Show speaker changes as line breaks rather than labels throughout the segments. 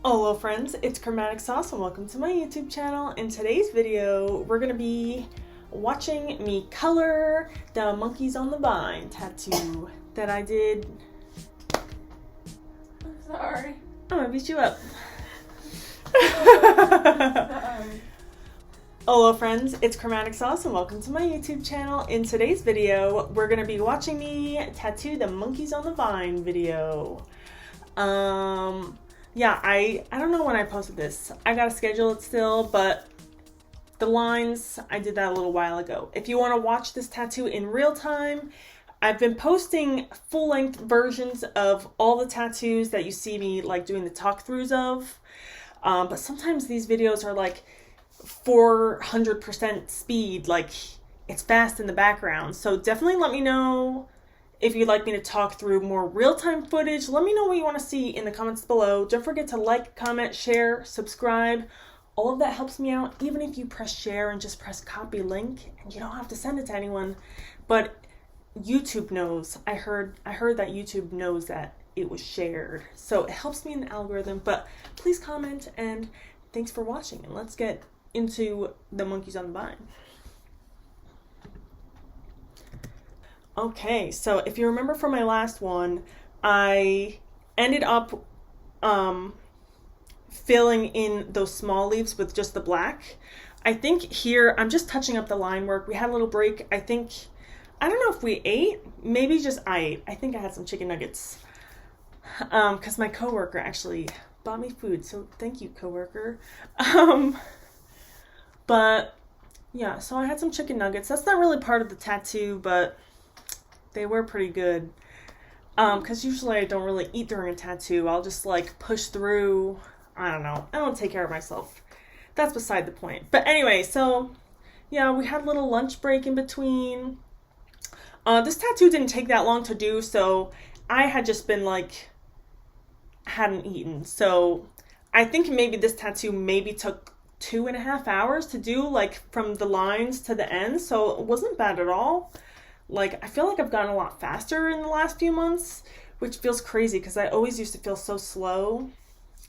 Hello friends, it's Chromatic Sauce and welcome to my YouTube channel. In today's video, we're going to be watching me color the Monkeys on the Vine tattoo that I did.
I'm sorry.
I'm going to beat you up.
Sorry.
Hello friends, it's Chromatic Sauce and welcome to my YouTube channel. In today's video, we're going to be watching me tattoo the Monkeys on the Vine video. Yeah, I don't know when I posted this. I gotta schedule it still, but the lines, I did that a little while ago. If you want to watch this tattoo in real time, I've been posting full-length versions of all the tattoos that you see me like doing the talk-throughs of. But sometimes these videos are like 400% speed, like it's fast in the background. So definitely let me know if you'd like me to talk through more real-time footage. Let me know what you want to see in the comments below. Don't forget to like, comment, share, subscribe. All of that helps me out, even if you press share and just press copy link, and you don't have to send it to anyone. But YouTube knows. I heard that YouTube knows that it was shared. So it helps me in the algorithm. But please comment, and thanks for watching. And let's get into the Monkeys on the Vine. Okay, so if you remember from my last one, I ended up filling in those small leaves with just the black. I think here, I'm just touching up the line work. We had a little break. I don't know if we ate, maybe just I ate. I think I had some chicken nuggets because my coworker actually bought me food, so thank you, coworker. But yeah, so I had some chicken nuggets. That's not really part of the tattoo, but they were pretty good. Because usually I don't really eat during a tattoo. I'll just like push through. I don't know. I don't take care of myself. That's beside the point. But anyway, so yeah, we had a little lunch break in between. This tattoo didn't take that long to do, so I had just been like, hadn't eaten. So I think maybe this tattoo maybe took 2.5 hours to do, like from the lines to the end. So it wasn't bad at all. Like, I feel like I've gotten a lot faster in the last few months, which feels crazy because I always used to feel so slow.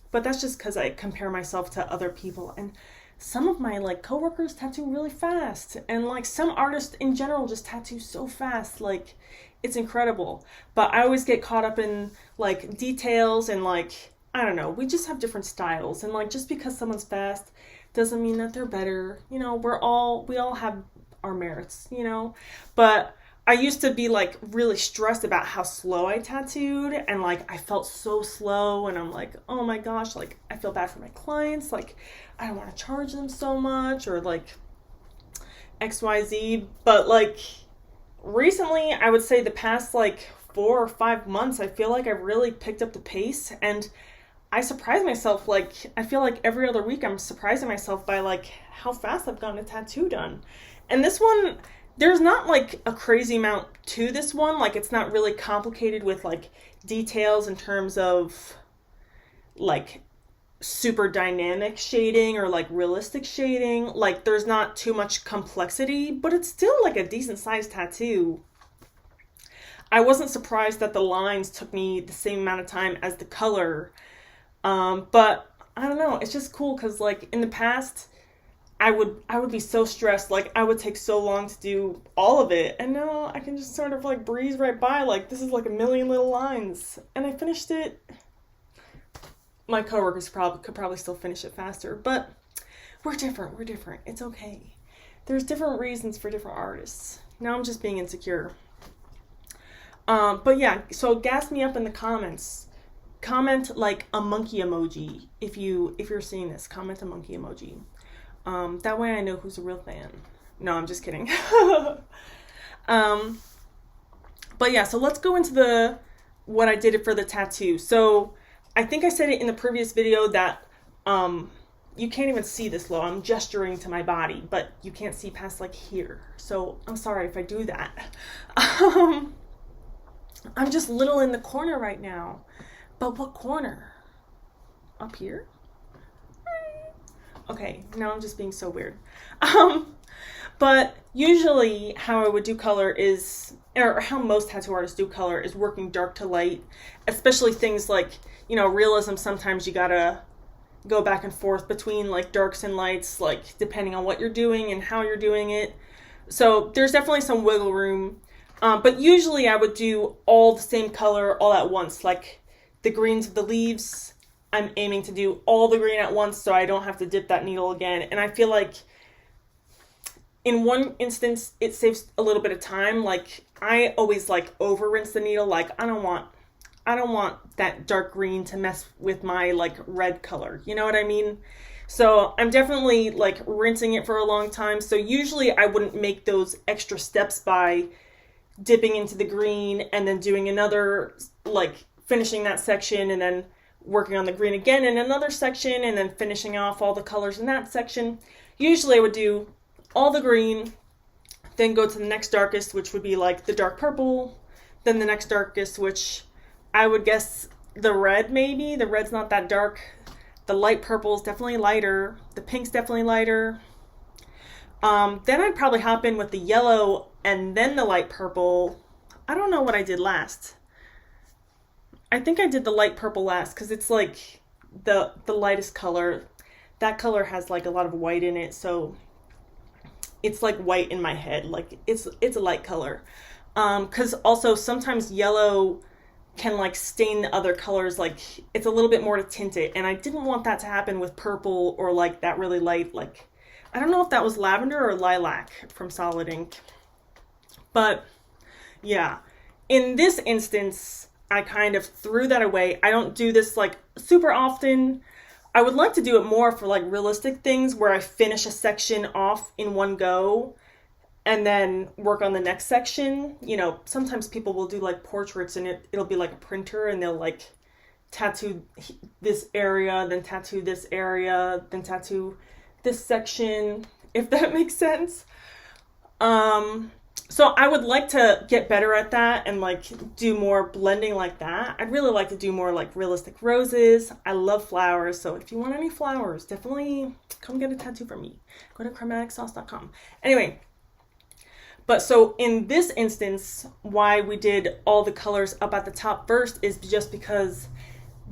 But that's just because I compare myself to other people. And some of my, like, coworkers tattoo really fast. And, like, some artists in general just tattoo so fast. Like, it's incredible. But I always get caught up in, like, details and, like, I don't know. We just have different styles. And, like, just because someone's fast doesn't mean that they're better. You know, we all have our merits, you know. But I used to be like really stressed about how slow I tattooed, and like I felt so slow, and I'm like, oh my gosh, like I feel bad for my clients, like I don't want to charge them so much, or like XYZ. But like recently, I would say the past like 4 or 5 months, I feel like I've really picked up the pace, and I surprise myself. Like I feel like every other week I'm surprising myself by like how fast I've gotten a tattoo done. And this one, there's not like a crazy amount to this one. Like it's not really complicated with like details in terms of like super dynamic shading or like realistic shading. Like there's not too much complexity, but it's still like a decent sized tattoo. I wasn't surprised that the lines took me the same amount of time as the color. But I don't know, it's just cool because like in the past, I would be so stressed, like I would take so long to do all of it, and now I can just sort of like breeze right by, like this is like a million little lines, and I finished it. My coworkers could probably still finish it faster, but we're different, it's okay. There's different reasons for different artists. Now I'm just being insecure. But yeah, so gas me up in the comments. Comment like a monkey emoji if you're seeing this. Comment a monkey emoji. That way I know who's a real fan. No, I'm just kidding. But yeah, so let's go into what I did for the tattoo. So I think I said it in the previous video that you can't even see this low. I'm gesturing to my body, but you can't see past like here. So I'm sorry if I do that. I'm just little in the corner right now. But what corner? Up here? Okay, now I'm just being so weird. But usually how I would do color is, or how most tattoo artists do color, is working dark to light, especially things like, you know, realism. Sometimes you gotta go back and forth between like darks and lights, like depending on what you're doing and how you're doing it. So there's definitely some wiggle room. But usually I would do all the same color all at once, like the greens of the leaves. I'm aiming to do all the green at once so I don't have to dip that needle again. And I feel like in one instance it saves a little bit of time. Like I always like over rinse the needle. Like I don't want that dark green to mess with my like red color. You know what I mean? So I'm definitely like rinsing it for a long time. So usually I wouldn't make those extra steps by dipping into the green and then doing another, like finishing that section and then working on the green again in another section and then finishing off all the colors in that section. Usually I would do all the green, then go to the next darkest, which would be like the dark purple, then the next darkest, which I would guess the red maybe. The red's not that dark. The light purple is definitely lighter. The pink's definitely lighter. Then I'd probably hop in with the yellow and then the light purple. I don't know what I did last. I think I did the light purple last because it's like the lightest color. That color has like a lot of white in it, so it's like white in my head. Like it's a light color. Because also sometimes yellow can like stain the other colors. Like it's a little bit more to tint it, and I didn't want that to happen with purple or like that really light, like I don't know if that was lavender or lilac from Solid Ink. But yeah, in this instance, I kind of threw that away. I don't do this like super often. I would like to do it more for like realistic things where I finish a section off in one go and then work on the next section. You know, sometimes people will do like portraits and it'll be like a printer and they'll like tattoo this area, then tattoo this area, then tattoo this section, if that makes sense. So I would like to get better at that and like do more blending like that. I'd really like to do more like realistic roses. I love flowers, so if you want any flowers, definitely come get a tattoo from me. Go to chromaticsauce.com. Anyway, but so in this instance, why we did all the colors up at the top first is just because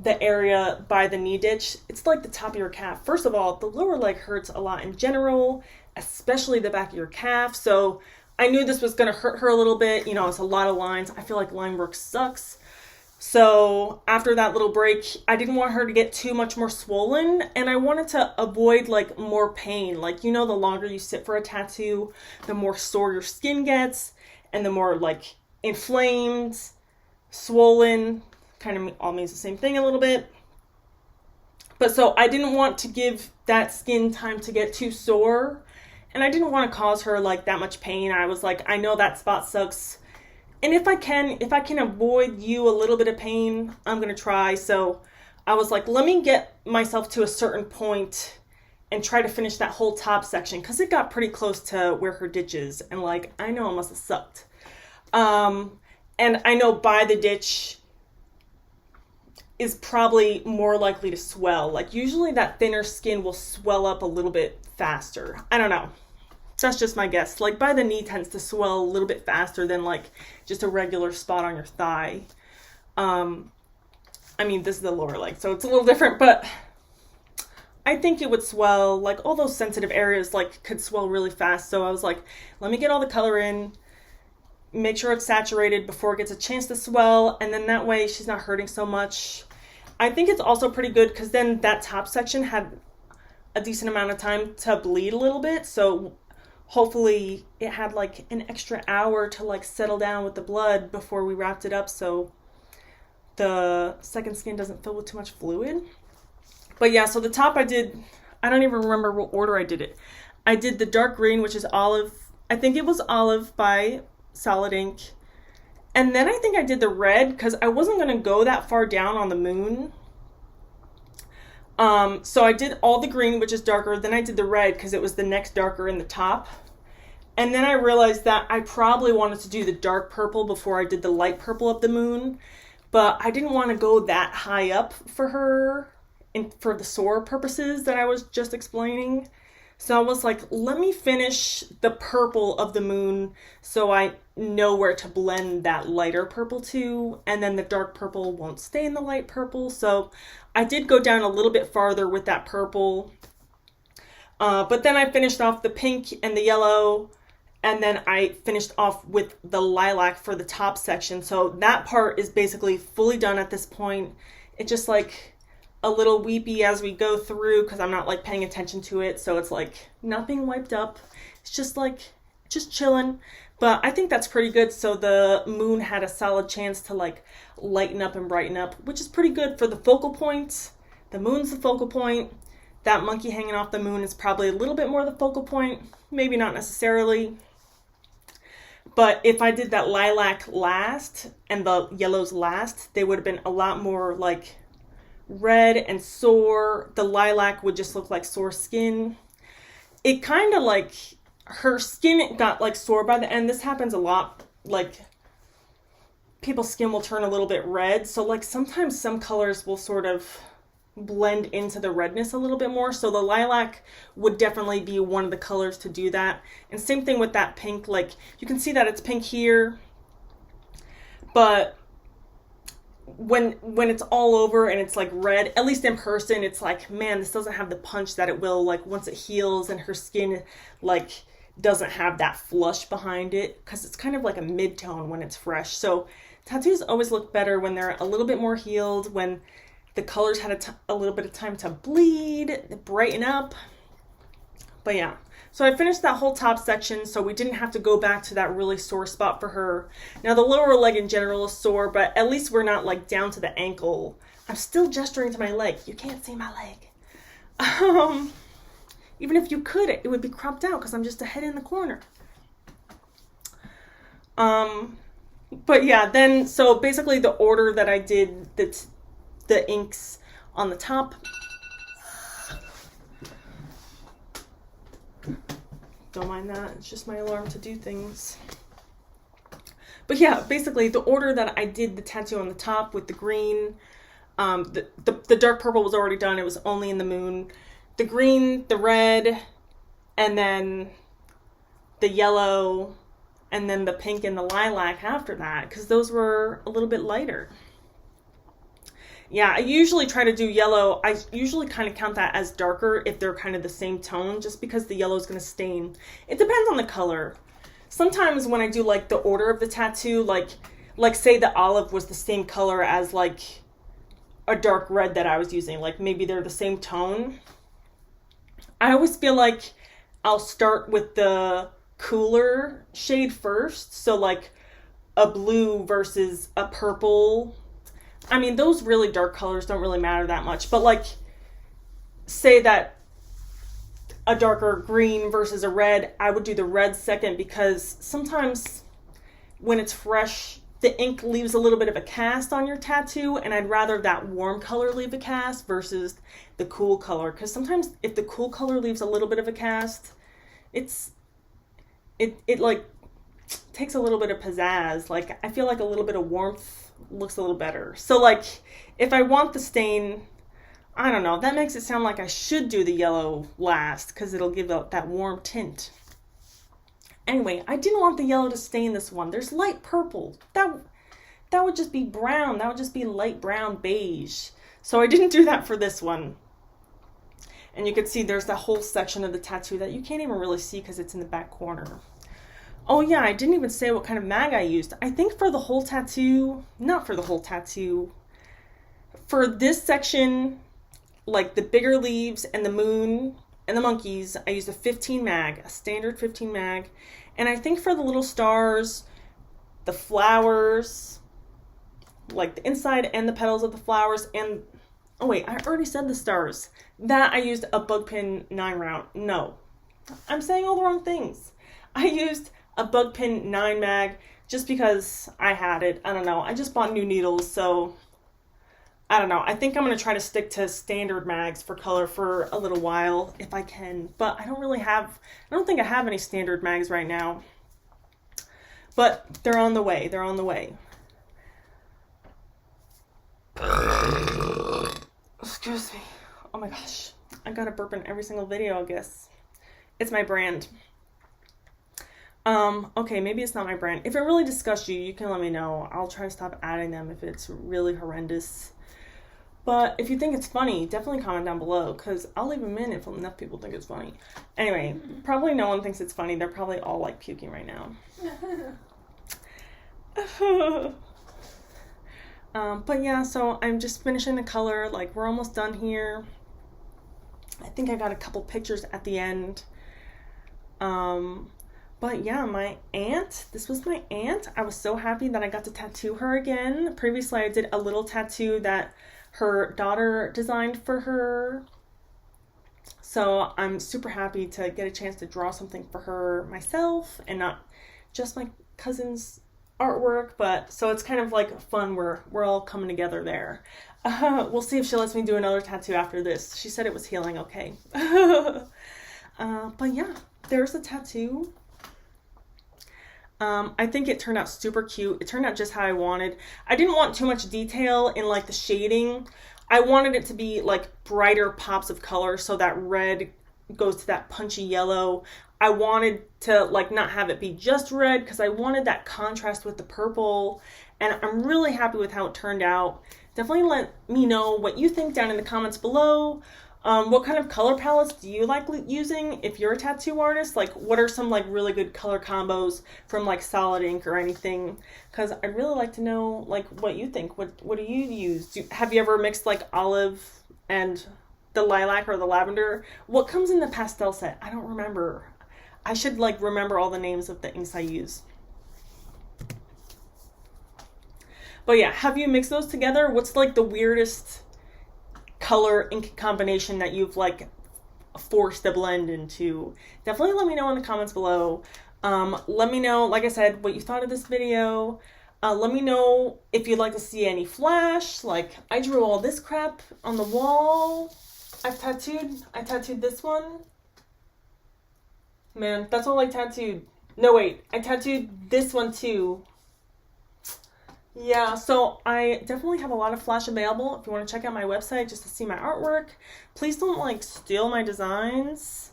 the area by the knee ditch, it's like the top of your calf. First of all, the lower leg hurts a lot in general, especially the back of your calf. So I knew this was going to hurt her a little bit. You know, it's a lot of lines. I feel like line work sucks. So after that little break, I didn't want her to get too much more swollen, and I wanted to avoid like more pain. Like, you know, the longer you sit for a tattoo, the more sore your skin gets and the more like inflamed, swollen, kind of all means the same thing a little bit. But so I didn't want to give that skin time to get too sore, and I didn't want to cause her like that much pain. I was like, I know that spot sucks, and if I can avoid you a little bit of pain, I'm gonna try. So I was like, let me get myself to a certain point and try to finish that whole top section, because it got pretty close to where her ditch is, and like I know it must have sucked. And I know by the ditch is probably more likely to swell. Like usually that thinner skin will swell up a little bit faster. I don't know. That's just my guess. Like by the knee tends to swell a little bit faster than like just a regular spot on your thigh. I mean, this is the lower leg, so it's a little different, but I think it would swell. Like all those sensitive areas like could swell really fast. So I was like, let me get all the color in, make sure it's saturated before it gets a chance to swell, and then that way she's not hurting so much. I think it's also pretty good because then that top section had a decent amount of time to bleed a little bit, so hopefully it had like an extra hour to like settle down with the blood before we wrapped it up, so the second skin doesn't fill with too much fluid. But yeah, so the top I don't even remember what order I did it. I did the dark green, which is olive. I think it was olive by Solid Ink. And then I think I did the red because I wasn't going to go that far down on the moon. So I did all the green, which is darker. Then I did the red because it was the next darker in the top. And then I realized that I probably wanted to do the dark purple before I did the light purple of the moon. But I didn't want to go that high up for her for the sore purposes that I was just explaining. So I was like, let me finish the purple of the moon so I know where to blend that lighter purple to, and then the dark purple won't stay in the light purple. So I did go down a little bit farther with that purple. But then I finished off the pink and the yellow, and then I finished off with the lilac for the top section. So that part is basically fully done at this point. It's just like a little weepy as we go through because I'm not like paying attention to it. So it's like not being wiped up. It's just like, just chilling. But I think that's pretty good. So the moon had a solid chance to like lighten up and brighten up, which is pretty good for the focal point. The moon's the focal point. That monkey hanging off the moon is probably a little bit more the focal point. Maybe not necessarily. But if I did that lilac last and the yellows last, they would have been a lot more like red and sore. The lilac would just look like sore skin. It kind of like, her skin got like sore by the end. This happens a lot. Like, people's skin will turn a little bit red. So like sometimes some colors will sort of blend into the redness a little bit more. So the lilac would definitely be one of the colors to do that. And same thing with that pink. Like, you can see that it's pink here, but when it's all over and it's like red, at least in person, it's like, man, this doesn't have the punch that it will like once it heals and her skin like doesn't have that flush behind it, because it's kind of like a mid-tone when it's fresh. So tattoos always look better when they're a little bit more healed, when the colors had a little bit of time to bleed, brighten up. But yeah, so I finished that whole top section, so we didn't have to go back to that really sore spot for her. Now the lower leg in general is sore, but at least we're not like down to the ankle. I'm still gesturing to my leg. You can't see my leg. Even if you could, it would be cropped out because I'm just a head in the corner. But yeah, then, so basically the order that I did the inks on the top. Don't mind that. It's just my alarm to do things. But yeah, basically the order that I did the tattoo on the top with the green, the dark purple was already done. It was only in the moon. The green, the red, and then the yellow, and then the pink and the lilac after that, because those were a little bit lighter. Yeah, I usually try to do yellow. I usually kind of count that as darker if they're kind of the same tone, just because the yellow is going to stain. It depends on the color. Sometimes when I do like the order of the tattoo, like say the olive was the same color as like a dark red that I was using, like maybe they're the same tone. I always feel like I'll start with the cooler shade first. So like a blue versus a purple. I mean, those really dark colors don't really matter that much. But like, say that a darker green versus a red, I would do the red second, because sometimes when it's fresh, the ink leaves a little bit of a cast on your tattoo, and I'd rather that warm color leave a cast versus the cool color. Because sometimes if the cool color leaves a little bit of a cast, it like takes a little bit of pizzazz. Like, I feel like a little bit of warmth looks a little better. So like, if I want the stain, I don't know, that makes it sound like I should do the yellow last, because it'll give out that warm tint. Anyway, I didn't want the yellow to stain this one. There's light purple. That would just be brown. That would just be light brown beige. So I didn't do that for this one. And you can see there's that whole section of the tattoo that you can't even really see because it's in the back corner. Oh yeah, I didn't even say what kind of mag I used. I think for the whole tattoo, not for the whole tattoo, for this section, like the bigger leaves and the moon and the monkeys, I used a 15 mag, a standard 15 mag. And I think for the little stars, the flowers, like the inside and the petals of the flowers, and, oh wait, I already said the stars. That I used a bug pin 9 round. No, I'm saying all the wrong things. I used a bug pin 9 mag just because I had it. I don't know. I just bought new needles, so I don't know. I think I'm going to try to stick to standard mags for color for a little while if I can. But I don't think I have any standard mags right now. But they're on the way. They're on the way. Excuse me. Oh my gosh. I got a burp in every single video, I guess. It's my brand. Okay, maybe it's not my brand. If it really disgusts you, you can let me know. I'll try to stop adding them if it's really horrendous. But if you think it's funny, definitely comment down below, because I'll leave them in if enough people think it's funny. Anyway, probably no one thinks it's funny. They're probably all like puking right now. But yeah, so I'm just finishing the color. Like, we're almost done here. I think I got a couple pictures at the end. But yeah, my aunt, this was my aunt. I was so happy that I got to tattoo her again. Previously, I did a little tattoo that her daughter designed for her. So I'm super happy to get a chance to draw something for her myself and not just my cousin's artwork. But so it's kind of like fun. We're all coming together there. We'll see if she lets me do another tattoo after this. She said it was healing okay. But yeah, there's the tattoo. I think it turned out super cute. It turned out just how I wanted. I didn't want too much detail in like the shading. I wanted it to be like brighter pops of color, so that red goes to that punchy yellow. I wanted to like not have it be just red because I wanted that contrast with the purple, and I'm really happy with how it turned out. Definitely let me know what you think down in the comments below. What kind of color palettes do you like using if you're a tattoo artist? Like, what are some like really good color combos from like solid ink or anything? Because I'd really like to know like what you think. What do you use? Have you ever mixed like olive and the lilac or the lavender? What comes in the pastel set? I don't remember. I should like remember all the names of the inks I use. But yeah, have you mixed those together? What's like the weirdest color ink combination that you've like forced a blend into? Definitely let me know in the comments below. Let me know, like I said, what you thought of this video. Let me know if you'd like to see any flash. Like, I drew all this crap on the wall. I tattooed this one. Man, that's all I tattooed. No, wait, I tattooed this one too. Yeah, so I definitely have a lot of flash available if you want to check out my website just to see my artwork. Please don't like steal my designs.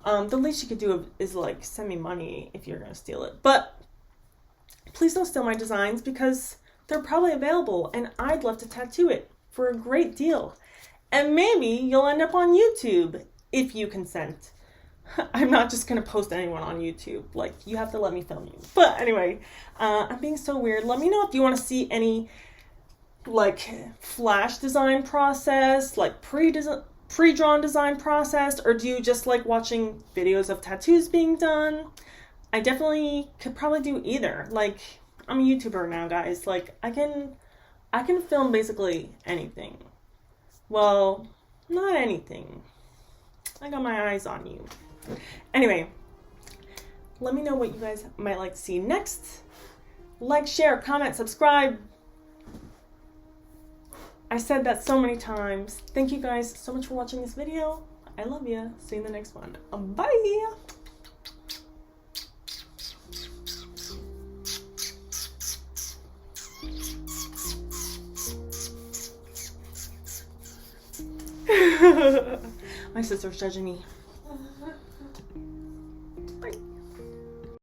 The least you could do is like send me money if you're going to steal it. But please don't steal my designs because they're probably available and I'd love to tattoo it for a great deal. And maybe you'll end up on YouTube if you consent. I'm not just going to post anyone on YouTube. Like, you have to let me film you. But anyway, I'm being so weird. Let me know if you want to see any, like, flash design process, like pre-drawn design process, or do you just like watching videos of tattoos being done? I definitely could probably do either. Like, I'm a YouTuber now, guys. Like, I can film basically anything. Well, not anything. I got my eyes on you. Anyway, let me know what you guys might like to see next. Like, share, comment, subscribe. I said that so many times. Thank you guys so much for watching this video. I love you. See you in the next one. Bye. My sister's judging me.